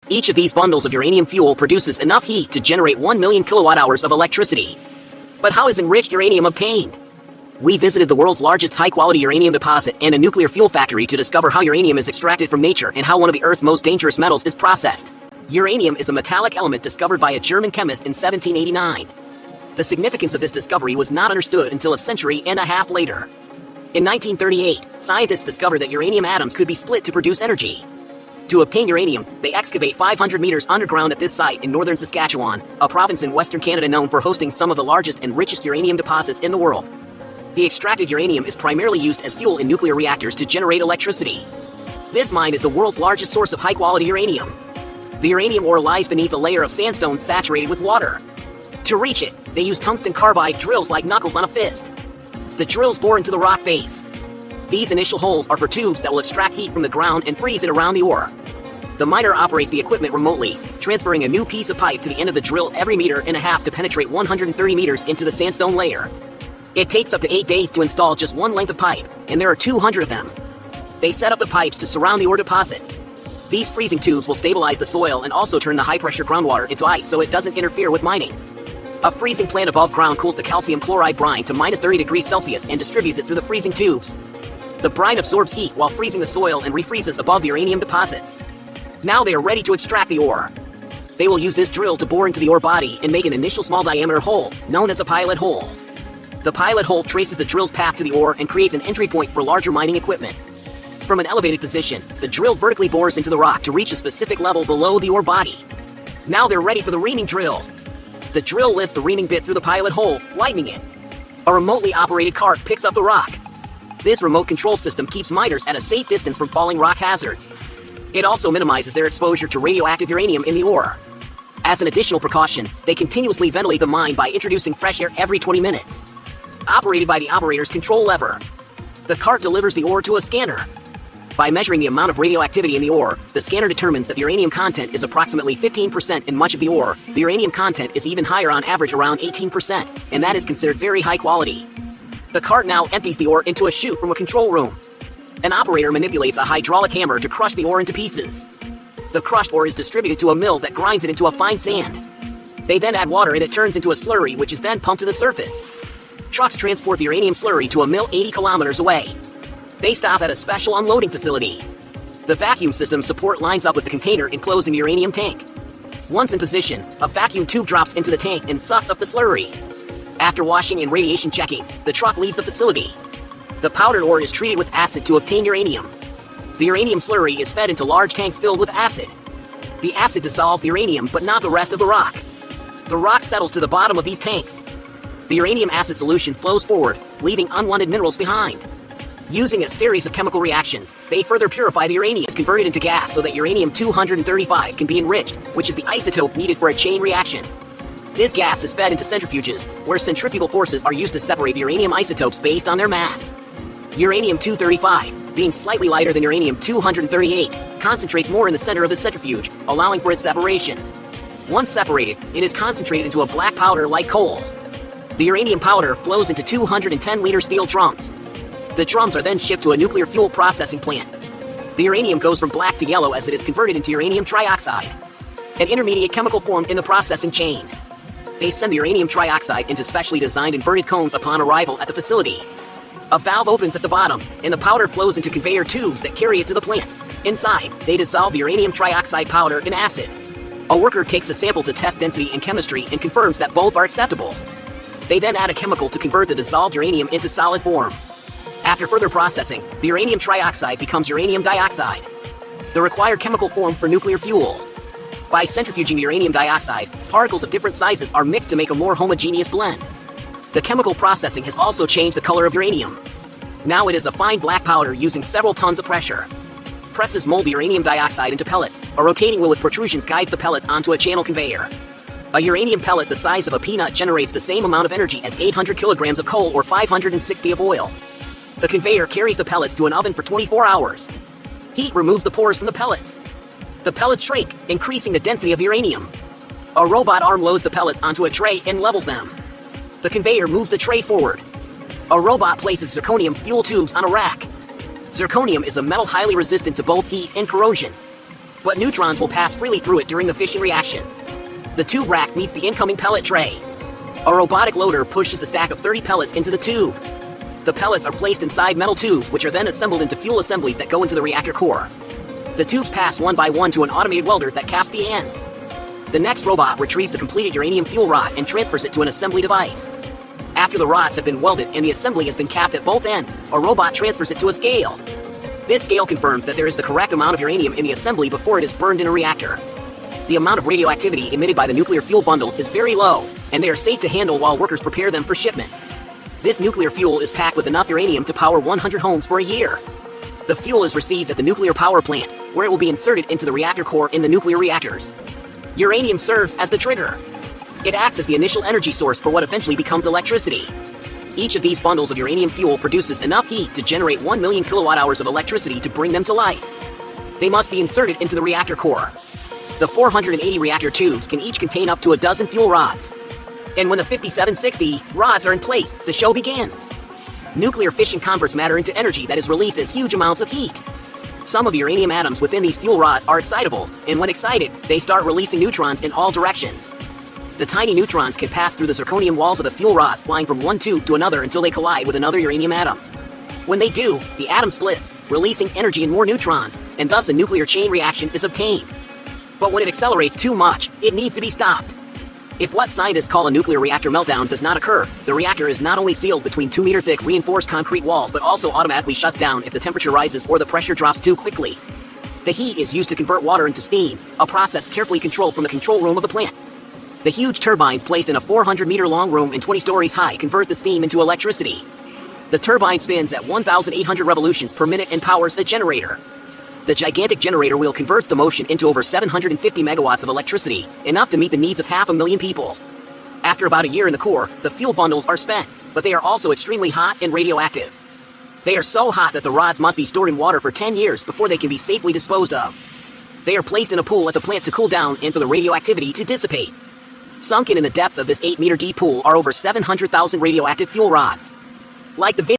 Each of these bundles of uranium fuel produces enough heat to generate 1 million kilowatt-hours of electricity. But how is enriched uranium obtained? We visited the world's largest high-quality uranium deposit and a nuclear fuel factory to discover how uranium is extracted from nature and how one of the Earth's most dangerous metals is processed. Uranium is a metallic element discovered by a German chemist in 1789. The significance of this discovery was not understood until a century and a half later. In 1938, scientists discovered that uranium atoms could be split to produce energy. To obtain uranium, they excavate 500 meters underground at this site in northern Saskatchewan, a province in western Canada known for hosting some of the largest and richest uranium deposits in the world. The extracted uranium is primarily used as fuel in nuclear reactors to generate electricity. This mine is the world's largest source of high-quality uranium. The uranium ore lies beneath a layer of sandstone saturated with water. To reach it, they use tungsten carbide drills like knuckles on a fist. The drills bore into the rock face. These initial holes are for tubes that will extract heat from the ground and freeze it around the ore. The miner operates the equipment remotely, transferring a new piece of pipe to the end of the drill every meter and a half to penetrate 130 meters into the sandstone layer. It takes up to 8 days to install just one length of pipe, and there are 200 of them. They set up the pipes to surround the ore deposit. These freezing tubes will stabilize the soil and also turn the high-pressure groundwater into ice so it doesn't interfere with mining. A freezing plant above ground cools the calcium chloride brine to minus 30 degrees Celsius and distributes it through the freezing tubes. The brine absorbs heat while freezing the soil and refreezes above uranium deposits. Now they are ready to extract the ore. They will use this drill to bore into the ore body and make an initial small diameter hole, known as a pilot hole. The pilot hole traces the drill's path to the ore and creates an entry point for larger mining equipment. From an elevated position, the drill vertically bores into the rock to reach a specific level below the ore body. Now they're ready for the reaming drill. The drill lifts the reaming bit through the pilot hole, lightening it. A remotely operated cart picks up the rock. This remote control system keeps miners at a safe distance from falling rock hazards. It also minimizes their exposure to radioactive uranium in the ore. As an additional precaution, they continuously ventilate the mine by introducing fresh air every 20 minutes. Operated by the operator's control lever. The cart delivers the ore to a scanner. By measuring the amount of radioactivity in the ore, the scanner determines that the uranium content is approximately 15% in much of the ore. The uranium content is even higher on average, around 18%, and that is considered very high quality. The cart now empties the ore into a chute from a control room. An operator manipulates a hydraulic hammer to crush the ore into pieces. The crushed ore is distributed to a mill that grinds it into a fine sand. They then add water and it turns into a slurry, which is then pumped to the surface. Trucks transport the uranium slurry to a mill 80 kilometers away. They stop at a special unloading facility. The vacuum system support lines up with the container enclosing the uranium tank. Once in position, a vacuum tube drops into the tank and sucks up the slurry. After washing and radiation checking, the truck leaves the facility. The powdered ore is treated with acid to obtain uranium. The uranium slurry is fed into large tanks filled with acid. The acid dissolves the uranium, but not the rest of the rock. The rock settles to the bottom of these tanks. The uranium acid solution flows forward, leaving unwanted minerals behind. Using a series of chemical reactions, they further purify the uranium. It's converted into gas so that uranium-235 can be enriched, which is the isotope needed for a chain reaction. This gas is fed into centrifuges, where centrifugal forces are used to separate the uranium isotopes based on their mass. Uranium-235, being slightly lighter than uranium-238, concentrates more in the center of the centrifuge, allowing for its separation. Once separated, it is concentrated into a black powder like coal. The uranium powder flows into 210-liter steel drums. The drums are then shipped to a nuclear fuel processing plant. The uranium goes from black to yellow as it is converted into uranium trioxide, an intermediate chemical formed in the processing chain. They send the uranium trioxide into specially designed inverted cones upon arrival at the facility. A valve opens at the bottom, and the powder flows into conveyor tubes that carry it to the plant. Inside, they dissolve the uranium trioxide powder in acid. A worker takes a sample to test density and chemistry and confirms that both are acceptable. They then add a chemical to convert the dissolved uranium into solid form. After further processing, the uranium trioxide becomes uranium dioxide, the required chemical form for nuclear fuel. By centrifuging the uranium dioxide, particles of different sizes are mixed to make a more homogeneous blend. The chemical processing has also changed the color of uranium. Now it is a fine black powder using several tons of pressure. Presses mold the uranium dioxide into pellets. A rotating wheel with protrusions guides the pellets onto a channel conveyor. A uranium pellet the size of a peanut generates the same amount of energy as 800 kilograms of coal or 560 of oil. The conveyor carries the pellets to an oven for 24 hours. Heat removes the pores from the pellets. The pellets shrink, increasing the density of uranium. A robot arm loads the pellets onto a tray and levels them. The conveyor moves the tray forward. A robot places zirconium fuel tubes on a rack. Zirconium is a metal highly resistant to both heat and corrosion. but neutrons will pass freely through it during the fission reaction. The tube rack meets the incoming pellet tray. A robotic loader pushes the stack of 30 pellets into the tube. The pellets are placed inside metal tubes, which are then assembled into fuel assemblies that go into the reactor core. The tubes pass one by one to an automated welder that caps the ends. The next robot retrieves the completed uranium fuel rod and transfers it to an assembly device. After the rods have been welded and the assembly has been capped at both ends, a robot transfers it to a scale. This scale confirms that there is the correct amount of uranium in the assembly before it is burned in a reactor. The amount of radioactivity emitted by the nuclear fuel bundles is very low, and they are safe to handle while workers prepare them for shipment. This nuclear fuel is packed with enough uranium to power 100 homes for a year. The fuel is received at the nuclear power plant, where it will be inserted into the reactor core in the nuclear reactors. Uranium serves as the trigger. It acts as the initial energy source for what eventually becomes electricity. Each of these bundles of uranium fuel produces enough heat to generate 1 million kilowatt hours of electricity to bring them to life. They must be inserted into the reactor core. The 480 reactor tubes can each contain up to a dozen fuel rods. And when the 5760 rods are in place, the show begins. Nuclear fission converts matter into energy that is released as huge amounts of heat. Some of the uranium atoms within these fuel rods are excitable, and when excited, they start releasing neutrons in all directions. The tiny neutrons can pass through the zirconium walls of the fuel rods, flying from one tube to another until they collide with another uranium atom. When they do, the atom splits, releasing energy in more neutrons, and thus a nuclear chain reaction is obtained. But when it accelerates too much, it needs to be stopped. If what scientists call a nuclear reactor meltdown does not occur, the reactor is not only sealed between 2-meter-thick reinforced concrete walls but also automatically shuts down if the temperature rises or the pressure drops too quickly. The heat is used to convert water into steam, a process carefully controlled from the control room of the plant. The huge turbines placed in a 400-meter-long room and 20 stories high convert the steam into electricity. The turbine spins at 1,800 revolutions per minute and powers a generator. The gigantic generator wheel converts the motion into over 750 megawatts of electricity, enough to meet the needs of 500,000 people. After about a year in the core, the fuel bundles are spent, but they are also extremely hot and radioactive. They are so hot that the rods must be stored in water for 10 years before they can be safely disposed of. They are placed in a pool at the plant to cool down and for the radioactivity to dissipate. Sunken in the depths of this 8-meter deep pool are over 700,000 radioactive fuel rods. Like the